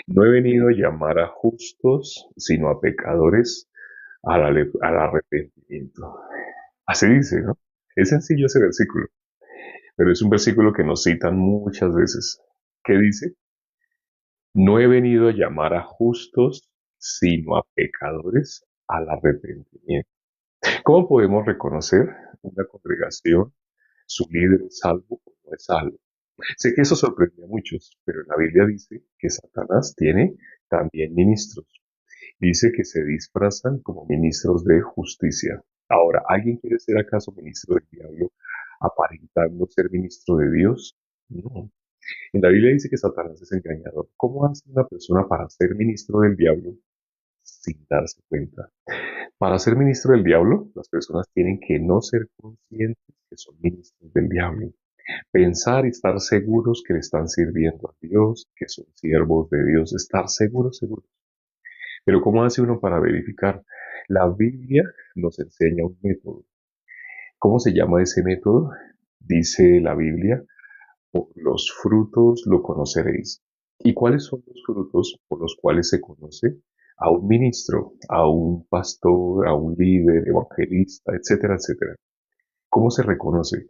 No he venido a llamar a justos, sino a pecadores al arrepentimiento. Así dice, ¿no? Es sencillo ese versículo, pero es un versículo que nos citan muchas veces. ¿Qué dice? No he venido a llamar a justos, sino a pecadores al arrepentimiento. ¿Cómo podemos reconocer una congregación, su líder es salvo o no es salvo? Sé que eso sorprende a muchos, pero en la Biblia dice que Satanás tiene también ministros. Dice que se disfrazan como ministros de justicia. Ahora, ¿alguien quiere ser acaso ministro del diablo aparentando ser ministro de Dios? No. En la Biblia dice que Satanás es engañador. ¿Cómo hace una persona para ser ministro del diablo sin darse cuenta? Para ser ministro del diablo, las personas tienen que no ser conscientes que son ministros del diablo. Pensar y estar seguros que le están sirviendo a Dios, que son siervos de Dios, estar seguros, seguros. Pero ¿cómo hace uno para verificar? La Biblia nos enseña un método. ¿Cómo se llama ese método? Dice la Biblia, por los frutos lo conoceréis. ¿Y cuáles son los frutos por los cuales se conoce a un ministro, a un pastor, a un líder, evangelista, etcétera, etcétera? ¿Cómo se reconoce?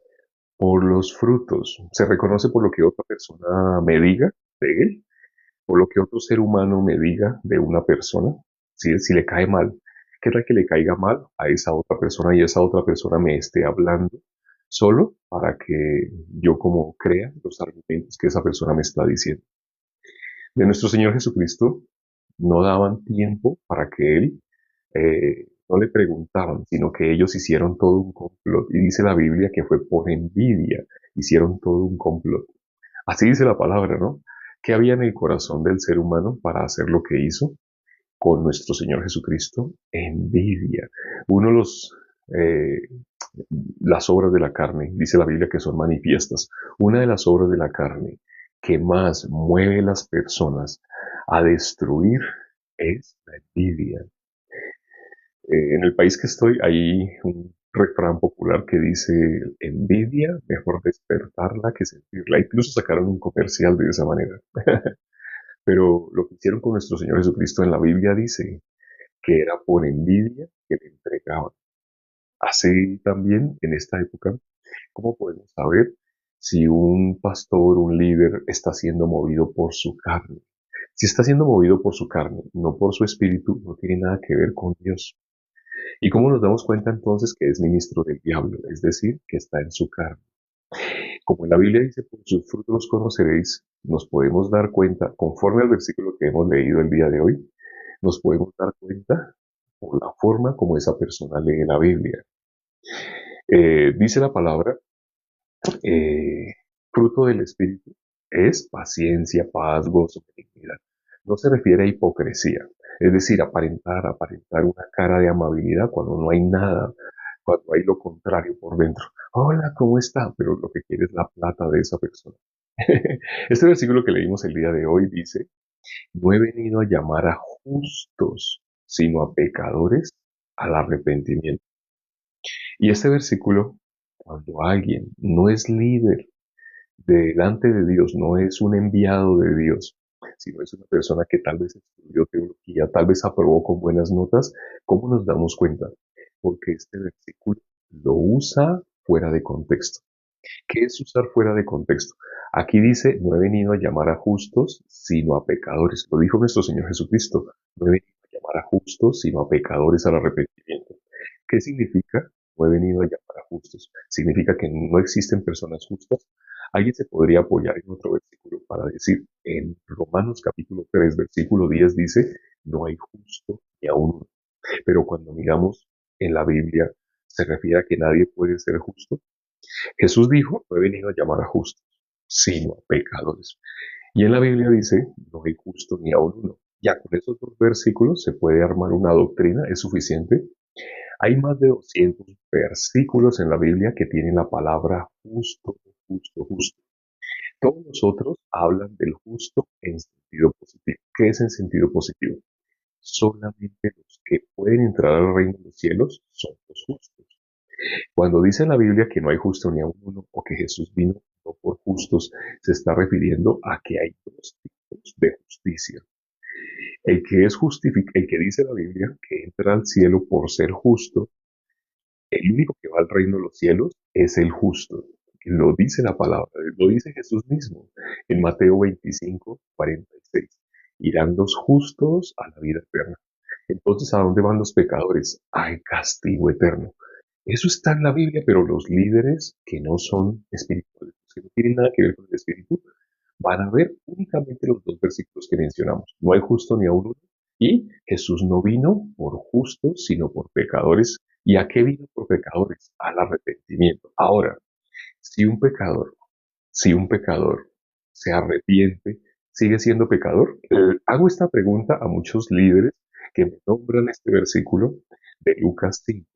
Por los frutos. Se reconoce por lo que otra persona me diga de él, por lo que otro ser humano me diga de una persona, si le cae mal. ¿Qué tal que le caiga mal a esa otra persona y esa otra persona me esté hablando solo para que yo como crea los argumentos que esa persona me está diciendo? De nuestro Señor Jesucristo no daban tiempo para que Él, no le preguntaban, sino que ellos hicieron todo un complot. Y dice la Biblia que fue por envidia, hicieron todo un complot. Así dice la palabra, ¿no? ¿Qué había en el corazón del ser humano para hacer lo que hizo con nuestro Señor Jesucristo? Envidia. Uno de eh, las obras de la carne, dice la Biblia que son manifiestas. Una de las obras de la carne que más mueve a las personas a destruir es la envidia. En el país que estoy hay un refrán popular que dice envidia, mejor despertarla que sentirla. Incluso sacaron un comercial de esa manera. Pero lo que hicieron con nuestro Señor Jesucristo en la Biblia dice que era por envidia que le entregaban. Así también en esta época, ¿cómo podemos saber si un pastor, un líder está siendo movido por su carne? Si está siendo movido por su carne, no por su espíritu, no tiene nada que ver con Dios. ¿Y cómo nos damos cuenta entonces que es ministro del diablo? Es decir, que está en su carne. Como en la Biblia dice, por sus frutos los conoceréis, nos podemos dar cuenta, conforme al versículo que hemos leído el día de hoy, nos podemos dar cuenta por la forma como esa persona lee la Biblia. Dice la palabra, eh, fruto del Espíritu es paciencia, paz, gozo, benignidad. No se refiere a hipocresía, es decir, aparentar una cara de amabilidad cuando no hay nada, cuando hay lo contrario por dentro. Hola, ¿cómo está? Pero lo que quiere es la plata de esa persona. Este versículo que leímos el día de hoy dice, no he venido a llamar a justos, sino a pecadores al arrepentimiento. Y este versículo, cuando alguien no es líder delante de Dios, no es un enviado de Dios, sino es una persona que tal vez estudió teología, tal vez aprobó con buenas notas, ¿cómo nos damos cuenta? Porque este versículo lo usa fuera de contexto. ¿Qué es usar fuera de contexto? Aquí dice, no he venido a llamar a justos, sino a pecadores. Lo dijo nuestro Señor Jesucristo. No he venido a llamar a justos, sino a pecadores al arrepentimiento. ¿Qué significa? No he venido a llamar a justos. ¿Significa que no existen personas justas? Alguien se podría apoyar en otro versículo para decir, en Romanos capítulo 3, versículo 10 dice, no hay justo ni aún uno. Pero cuando miramos en la Biblia, ¿se refiere a que nadie puede ser justo? Jesús dijo, no he venido a llamar a justos, sino a pecadores. Y en la Biblia dice, no hay justo ni aún uno. Ya con esos dos versículos se puede armar una doctrina, es suficiente. Hay más de 200 versículos en la Biblia que tienen la palabra justo, justo, justo. Todos los otros hablan del justo en sentido positivo. ¿Qué es en sentido positivo? Solamente los que pueden entrar al reino de los cielos son los justos. Cuando dice la Biblia que no hay justo ni a uno o que Jesús vino no por justos, se está refiriendo a que hay dos tipos de justicia. El que dice la Biblia que entra al cielo por ser justo, el único que va al reino de los cielos es el justo. Lo dice la palabra, lo dice Jesús mismo en Mateo 25:46. Irán los justos a la vida eterna. Entonces, ¿a dónde van los pecadores? Al castigo eterno. Eso está en la Biblia, pero los líderes que no son espirituales, que no tienen nada que ver con el espíritu, van a ver únicamente los dos versículos que mencionamos. No hay justo ni a uno. Y Jesús no vino por justos, sino por pecadores. ¿Y a qué vino por pecadores? Al arrepentimiento. Ahora, si un pecador, si un pecador se arrepiente, ¿sigue siendo pecador? Hago esta pregunta a muchos líderes que me nombran este versículo de Lucas 5,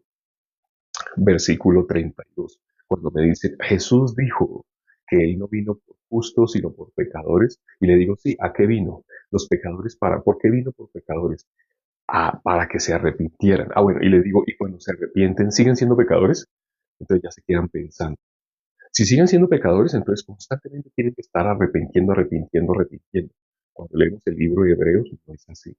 versículo 32, cuando me dice, Jesús dijo que Él no vino por justos, sino por pecadores, y le digo, sí, ¿a qué vino? Los pecadores ¿por qué vino por pecadores? Para que se arrepintieran. Bueno, y le digo, y cuando se arrepienten, ¿siguen siendo pecadores? Entonces ya se quedan pensando. Si siguen siendo pecadores, entonces constantemente tienen que estar arrepintiendo, arrepintiendo, arrepintiendo. Cuando leemos el libro de Hebreos, no es así.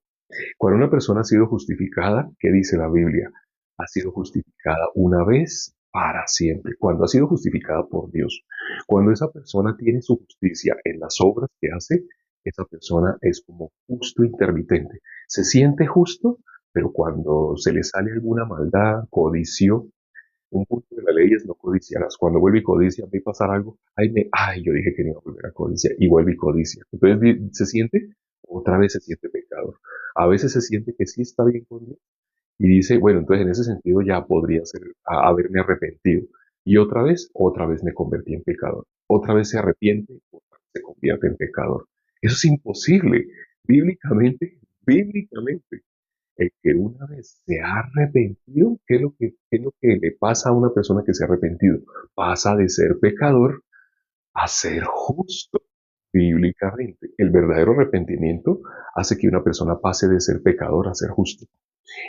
Cuando una persona ha sido justificada, ¿qué dice la Biblia? Ha sido justificada una vez para siempre. Cuando ha sido justificada por Dios. Cuando esa persona tiene su justicia en las obras que hace, esa persona es como justo intermitente. Se siente justo, pero cuando se le sale alguna maldad, codicio, un punto de la ley es no codiciarás. Cuando vuelve y codicia, ve pasar algo, yo dije que no iba a volver a codiciar, y vuelve y codicia. Entonces se siente, otra vez se siente pecador. A veces se siente que sí está bien con Dios y dice, bueno, entonces en ese sentido ya podría ser haberme arrepentido. Y otra vez me convertí en pecador. Otra vez se arrepiente, otra vez se convierte en pecador. Eso es imposible. Bíblicamente, bíblicamente. El que una vez se ha arrepentido, qué es lo que le pasa a una persona que se ha arrepentido? Pasa de ser pecador a ser justo. Bíblicamente, el verdadero arrepentimiento hace que una persona pase de ser pecador a ser justo.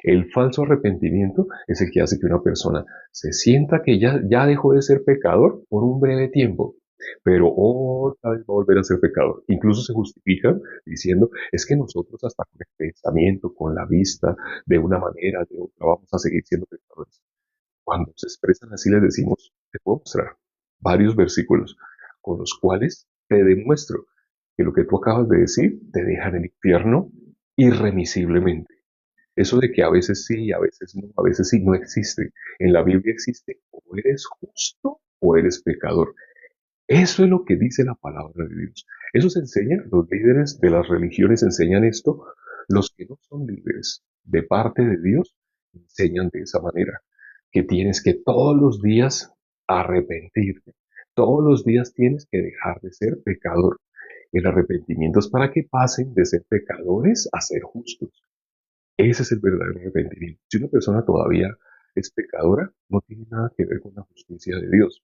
El falso arrepentimiento es el que hace que una persona se sienta que ya dejó de ser pecador por un breve tiempo, pero otra vez va a volver a ser pecador. Incluso se justifican diciendo, es que nosotros hasta con el pensamiento, con la vista, de una manera, de otra, vamos a seguir siendo pecadores. Cuando se expresan así les decimos, te puedo mostrar varios versículos con los cuales te demuestro que lo que tú acabas de decir te deja en el infierno irremisiblemente. Eso de que a veces sí, a veces no, a veces sí, no existe. En la Biblia existe o eres justo o eres pecador. Eso es lo que dice la palabra de Dios. Eso se enseña, los líderes de las religiones enseñan esto, los que no son líderes de parte de Dios enseñan de esa manera, que tienes que todos los días arrepentirte, todos los días tienes que dejar de ser pecador. El arrepentimiento es para que pasen de ser pecadores a ser justos. Ese es el verdadero arrepentimiento. Si una persona todavía es pecadora, no tiene nada que ver con la justicia de Dios.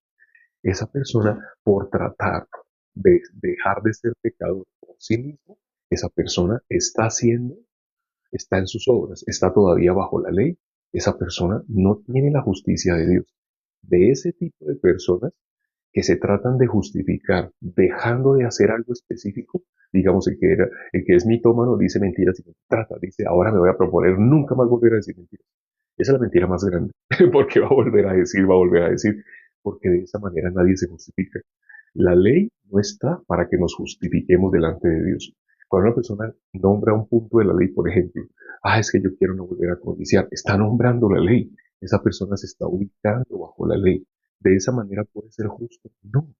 Esa persona, por tratar de dejar de ser pecador por sí mismo, esa persona está en sus obras, está todavía bajo la ley. Esa persona no tiene la justicia de Dios. De ese tipo de personas que se tratan de justificar dejando de hacer algo específico, digamos el que es mitómano dice mentiras y no trata, dice ahora me voy a proponer nunca más volver a decir mentiras. Esa es la mentira más grande, porque va a volver a decir, porque de esa manera nadie se justifica. La ley no está para que nos justifiquemos delante de Dios. Cuando una persona nombra un punto de la ley, por ejemplo, es que yo quiero no volver a codiciar, está nombrando la ley. Esa persona se está ubicando bajo la ley. ¿De esa manera puede ser justo? No.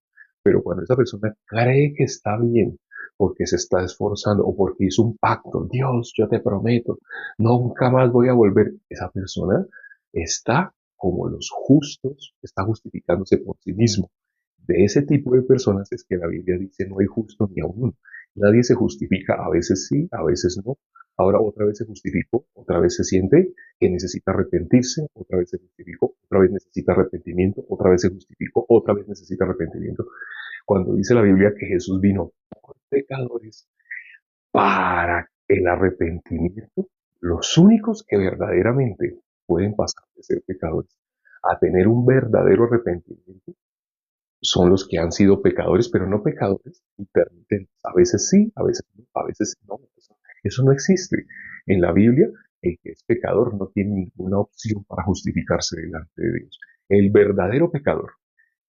Pero cuando esa persona cree que está bien, porque se está esforzando o porque hizo un pacto, Dios, yo te prometo, nunca más voy a volver, esa persona está como los justos, está justificándose por sí mismo. De ese tipo de personas es que la Biblia dice no hay justo ni a uno. Nadie se justifica, a veces sí, a veces no. Ahora otra vez se justificó, otra vez se siente que necesita arrepentirse, otra vez se justificó, otra vez necesita arrepentimiento, otra vez se justificó, otra vez necesita arrepentimiento. Cuando dice la Biblia que Jesús vino por pecadores para el arrepentimiento, los únicos que verdaderamente pueden pasar de ser pecadores a tener un verdadero arrepentimiento son los que han sido pecadores, pero no pecadores intermitentes. A veces sí, a veces no, a veces no. Eso no existe. En la Biblia, el que es pecador no tiene ninguna opción para justificarse delante de Dios. El verdadero pecador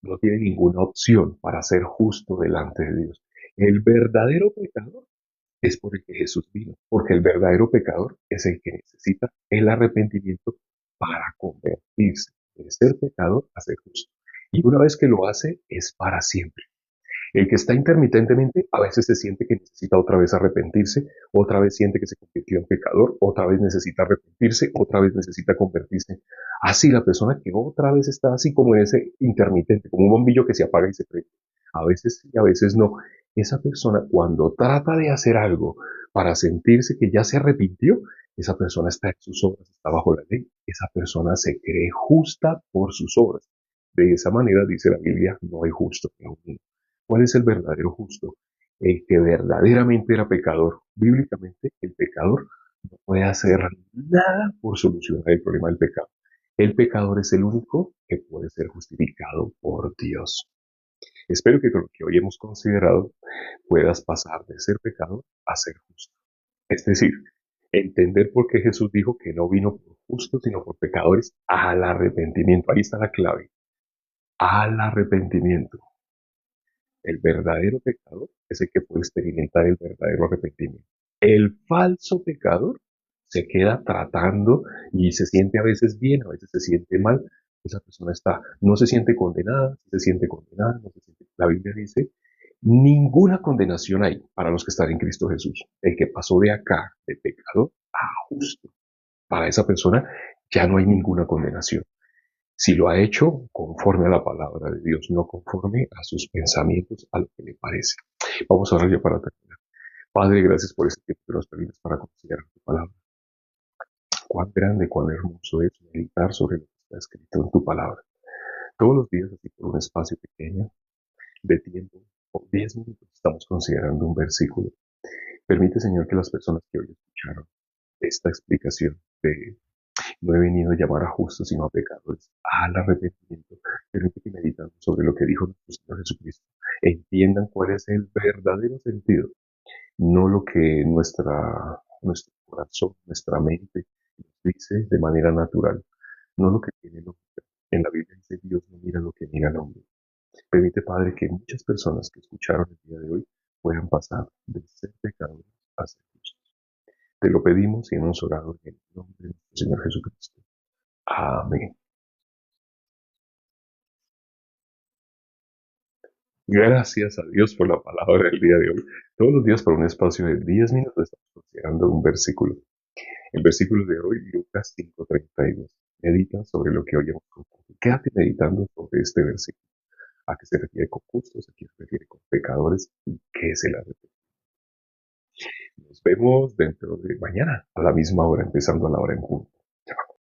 no tiene ninguna opción para ser justo delante de Dios. El verdadero pecador es por el que Jesús vino, porque el verdadero pecador es el que necesita el arrepentimiento para convertirse de ser pecador a ser justo. Y una vez que lo hace, es para siempre. El que está intermitentemente a veces se siente que necesita otra vez arrepentirse, otra vez siente que se convirtió en pecador, otra vez necesita arrepentirse, otra vez necesita convertirse. Así la persona que otra vez está así como en ese intermitente, como un bombillo que se apaga y se prende. A veces sí, a veces no. Esa persona cuando trata de hacer algo para sentirse que ya se arrepintió, esa persona está en sus obras, está bajo la ley. Esa persona se cree justa por sus obras. De esa manera, dice la Biblia, no hay justo ni a uno. ¿Cuál es el verdadero justo? El que verdaderamente era pecador. Bíblicamente, el pecador no puede hacer nada por solucionar el problema del pecado. El pecador es el único que puede ser justificado por Dios. Espero que con lo que hoy hemos considerado puedas pasar de ser pecador a ser justo. Es decir, entender por qué Jesús dijo que no vino por justos, sino por pecadores al arrepentimiento. Ahí está la clave. Al arrepentimiento. El verdadero pecador es el que puede experimentar el verdadero arrepentimiento. El falso pecador se queda tratando y se siente a veces bien, a veces se siente mal. Esa persona está, no se siente condenada, se siente condenada, no se siente. La Biblia dice, ninguna condenación hay para los que están en Cristo Jesús. El que pasó de acá, de pecador a justo, para esa persona ya no hay ninguna condenación. Si lo ha hecho conforme a la palabra de Dios, no conforme a sus pensamientos, a lo que le parece. Vamos a orar ya para terminar. Padre, gracias por este tiempo que nos permites para considerar tu palabra. Cuán grande, cuán hermoso es meditar sobre lo que está escrito en tu palabra. Todos los días, así por un espacio pequeño de tiempo, por 10 minutos, estamos considerando un versículo. Permite, Señor, que las personas que hoy escucharon esta explicación de no he venido a llamar a justos, sino a pecadores, al arrepentimiento. Permite que meditando sobre lo que dijo nuestro Señor Jesucristo, entiendan cuál es el verdadero sentido, no lo que nuestro corazón, nuestra mente nos dice de manera natural, no lo que tiene el hombre. En la Biblia dice Dios no mira lo que mira el hombre. Permite, Padre, que muchas personas que escucharon el día de hoy puedan pasar de ser pecadores a ser justos. Te lo pedimos y hemos orado en el nombre de nuestro Señor Jesucristo. Amén. Gracias a Dios por la palabra del día de hoy. Todos los días por un espacio de 10 minutos estamos considerando un versículo. El versículo de hoy, Lucas 5:32. Medita sobre lo que hoy hemos contado. Quédate meditando sobre este versículo. ¿A qué se refiere con justos? ¿A qué se refiere con pecadores? ¿Y qué es el arrepentimiento? Nos vemos dentro de mañana, a la misma hora, empezando a la hora en punto.